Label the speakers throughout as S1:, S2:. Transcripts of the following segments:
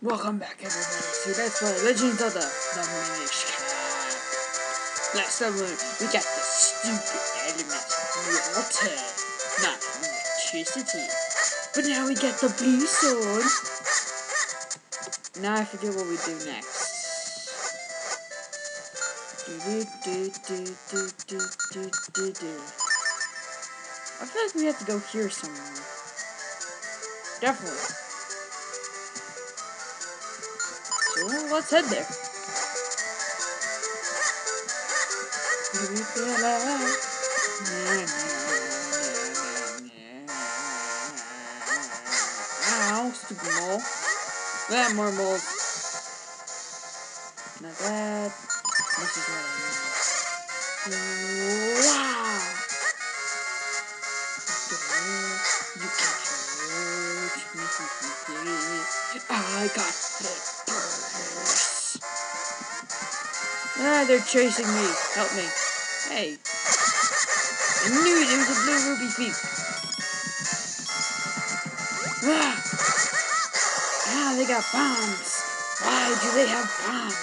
S1: Welcome back, everybody, to Let's Play Legends of the Minish Cap. Last time we got the stupid element water, not electricity. But now we got the blue sword. Now I forget what we do next. I feel like we have to go here somewhere. Definitely. So let's head there. Ow, stupid mole. Yeah, more moles. Not bad. This is what I need. Wow! You can't hurt me. I got the purse. Ah, they're chasing me. Help me. Hey. I knew there was a blue ruby thief. Ah, they got bombs. Why do they have bombs?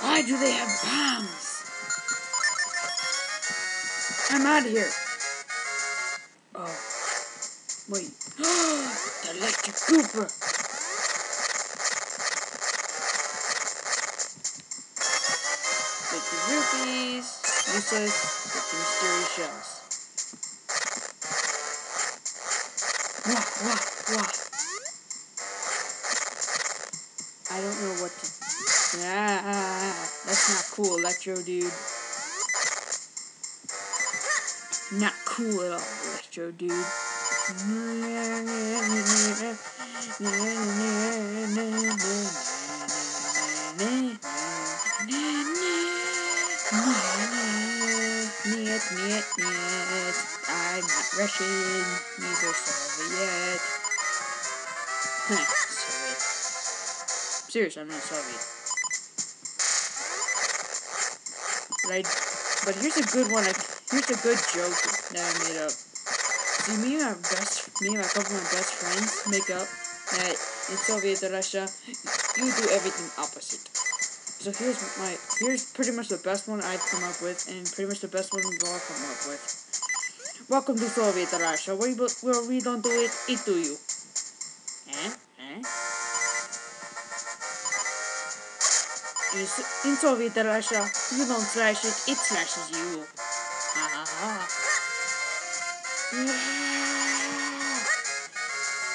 S1: Why do they have bombs? I'm out of here. Oh. Wait. The electric gooper. Take the rupees. Useless. Take the mysterious shells. Wah. I don't know what to... that's not cool, Electro dude. Not cool at all, Electro dude. I'm not Russian, neither Soviet. Soviet. Seriously, I'm not Soviet. But here's a good one. Here's a good joke that I made up. See, me and a couple of my best friends make up that in Soviet Russia, you do everything opposite. So here's pretty much the best one I've come up with, and pretty much the best one we've all come up with. Welcome to Soviet Russia, where we don't do it, it do you. In Soviet Russia, you don't slash it, it slashes you.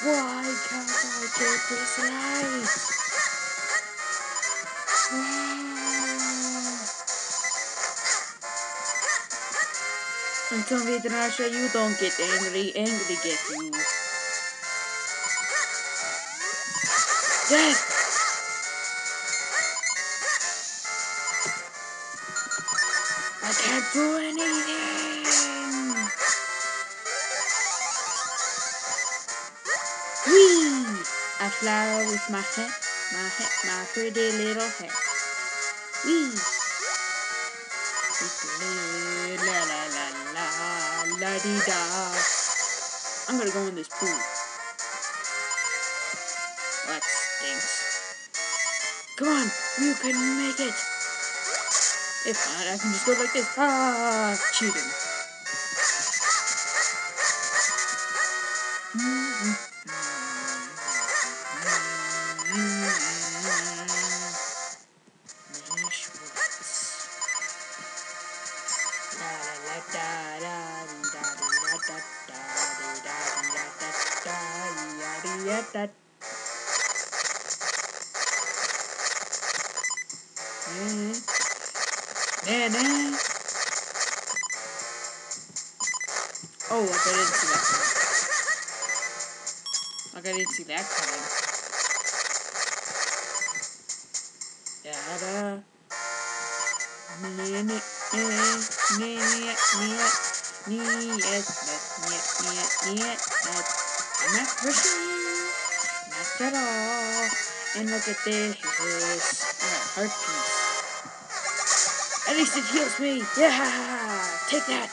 S1: Why can't I get this right? In Soviet Russia, you don't get angry get you. Death! I can't do anything! Whee! I fly with my pretty little hat. Whee! La la la la la dee da. I'm gonna go in this pool. That stinks. Come on, you can make it. If not, I can just go like this. Cheating. Oh, look, I didn't see that coming. Like, I didn't see that coming. I'm not pushing you. Not at all. And look at this. I got heart piece. At least it heals me. Yeah! Take that!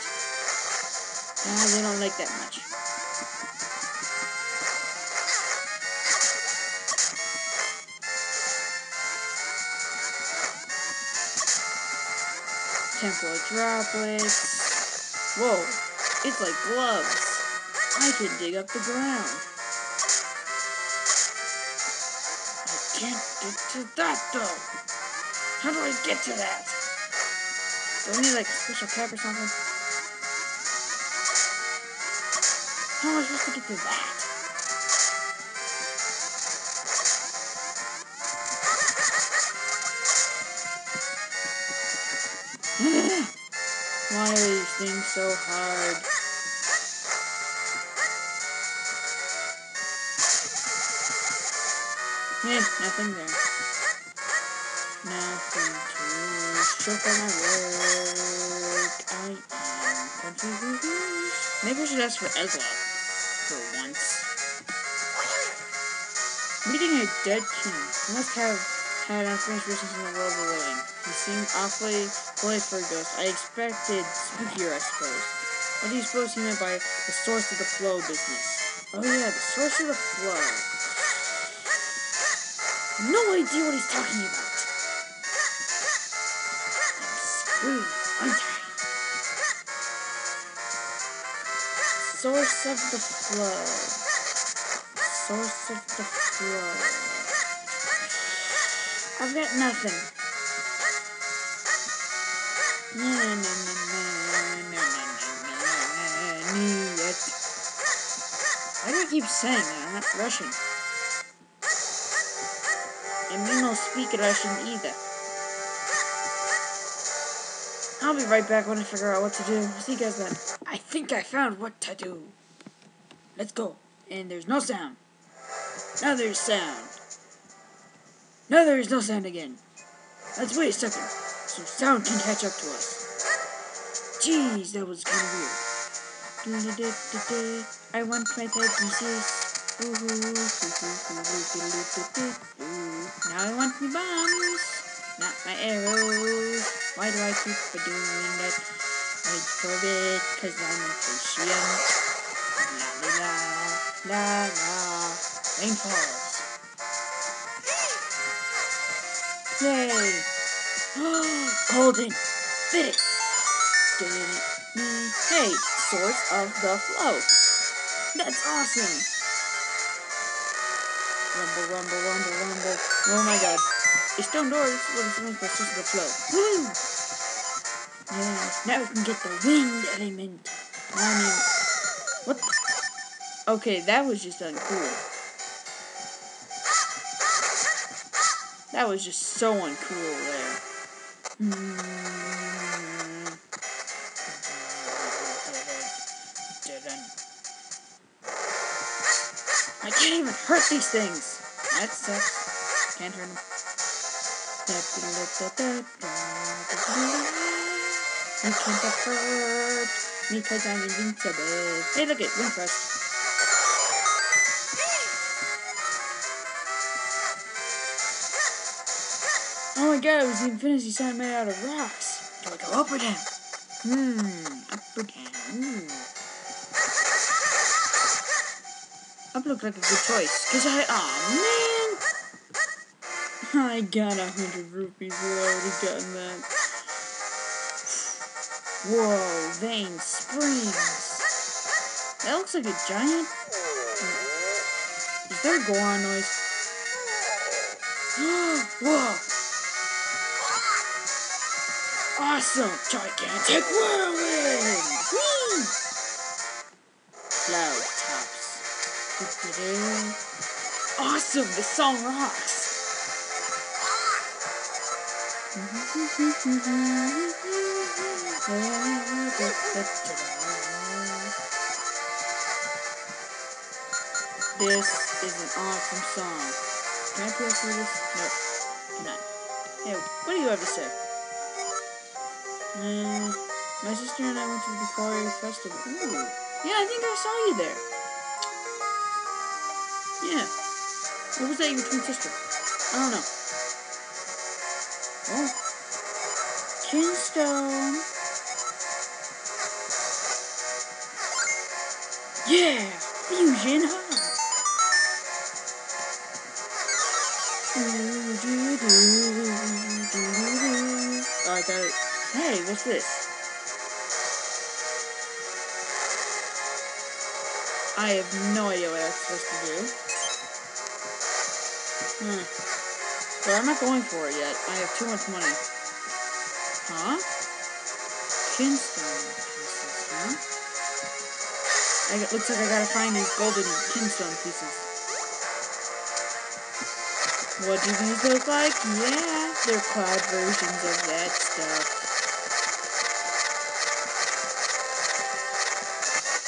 S1: They don't like that much. Temporal droplets. Whoa, it's like gloves. I can dig up the ground. I can't get to that though. How do I get to that? Do I need like a special cap or something? How am I supposed to get to that? Why are these things so hard? Nothing there. Nothing to show for my work. I am confused. Maybe I should ask for Ezra for once. Meeting a dead king. He must have had unfinished business in the world of the living. He seemed awfully polite for a ghost. I expected spookier, I suppose. What do you suppose he meant by the source of the flow business? Oh yeah, the source of the flow. No idea what he's talking about. I'm screwed, aren't I? Source of the flow. Source of the flow. I've got nothing. Why do I keep saying that? I'm not Russian. And we don't speak Russian either. I'll be right back when I figure out what to do. See you guys then. I think I found what to do. Let's go. And there's no sound. Now there's sound. Now there's no sound again. Let's wait a second, so sound can catch up to us. Jeez, that was kind of weird. I want my pieces. Now I want my bombs, not my arrows. Why do I keep doing that? Wait for it, cause I'm impatient. La la la la. Rain falls. Yay! Golden! Fit it! Hey, source of the flow. That's awesome! Rumble, rumble, rumble, rumble. Oh my god. It's stone doors. What is the source of the flow? Woo! Yeah, now we can get the wind element. I mean, what? Okay, that was just uncool. That was just so uncool there. I can't even hurt these things. That sucks. Can't hurt them. You can't hurt me because I'm invincible. Hey, look it, Windcrest. Oh my god, it was the Infinity Sign made out of rocks. Do I go up or down? Up or down? Up looked like a good choice. Cause man! I got 100 rupees. We've already gotten that. Whoa, Vein Springs. That looks like a giant. Is there a Goron noise? Whoa! Awesome! Gigantic whirlwind! Whee! Cloud tops. Awesome! This song rocks! This is an awesome song. Can I play through this? Nope. Cannot. Hey, what do you have to say? My sister and I went to the Bukari Festival. Ooh. Yeah, I think I saw you there. Yeah. What was that, your twin sister? I don't know. Oh. Kinstone. Yeah! Fusion High! Oh, I got it. Hey, what's this? I have no idea what that's supposed to do. But I'm not going for it yet. I have too much money. Huh? Kinstone pieces, huh? It looks like I gotta find these golden kinstone pieces. What do these look like? Yeah, they're cloud versions of that stuff.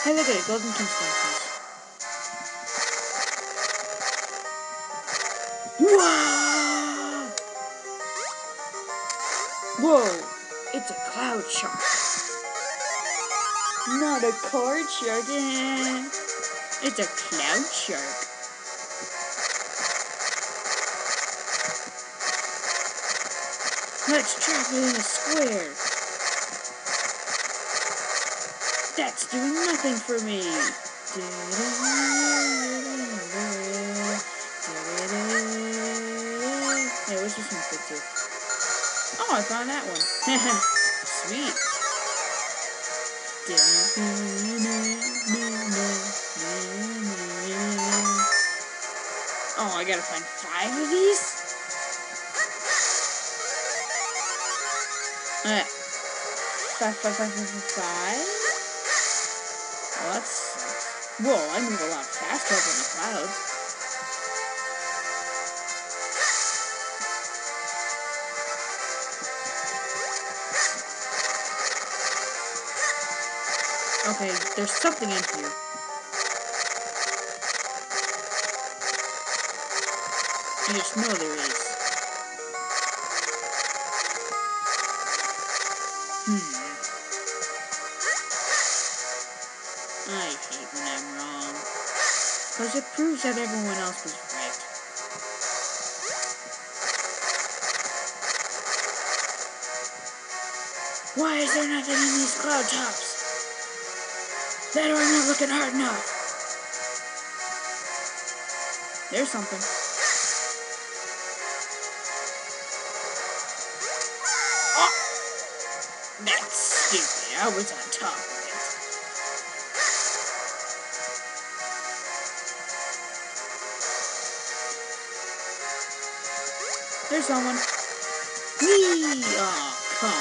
S1: Hey, look at it, golden kinstone piece. Whoa! Whoa! It's a cloud shark. Not a card shark. It's a cloud shark. Let's trap it in a square. That's doing nothing for me. Hey, what's this one fit to? Oh, I found that one. Sweet. Oh, I gotta find 5 of these? 5. Well, that's... Whoa, I move a lot faster than the clouds. Okay, there's something in here. I just know there is. I hate when I'm wrong. Because it proves that everyone else was right. Why is there nothing in these cloud tops? That or I'm not looking hard enough. There's something. Oh! That's stupid. I was on top of it. There's someone. Whee! Oh, come on.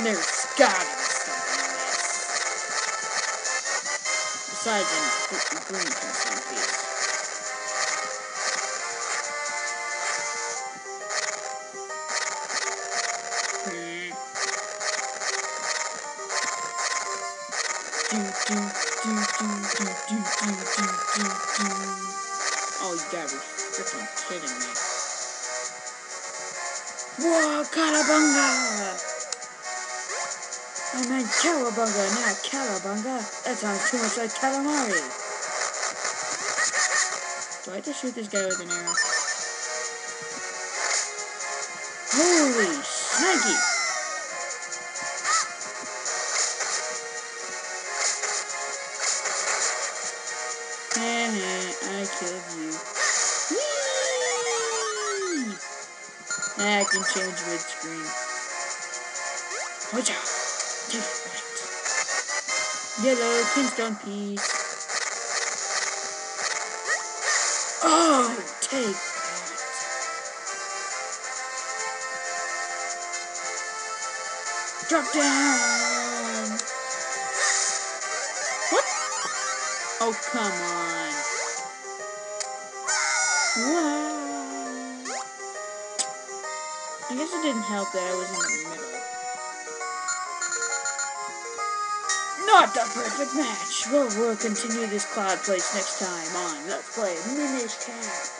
S1: There's gotta be something in this. Besides a green kinstone piece. Oh, you gotta be freaking kidding me. Whoa, Calabunga! I meant Cowabunga, not Calabunga. That sounds too much like calamari. Do I have to shoot this guy with an arrow? Holy shnikey! I killed you. Whee! I can change mid-screen. Watch out! Take it right. Yellow kinstone piece. Oh, take that. Drop down. What? Oh, come on. Wow. I guess it didn't help that I was in the middle. Not the perfect match. Well, we'll continue this cloud place next time on Let's Play Minish Cap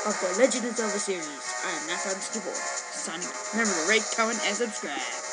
S1: of the Legend of Zelda series. I am Nathan Skibor, signing off. Remember to rate, comment, and subscribe.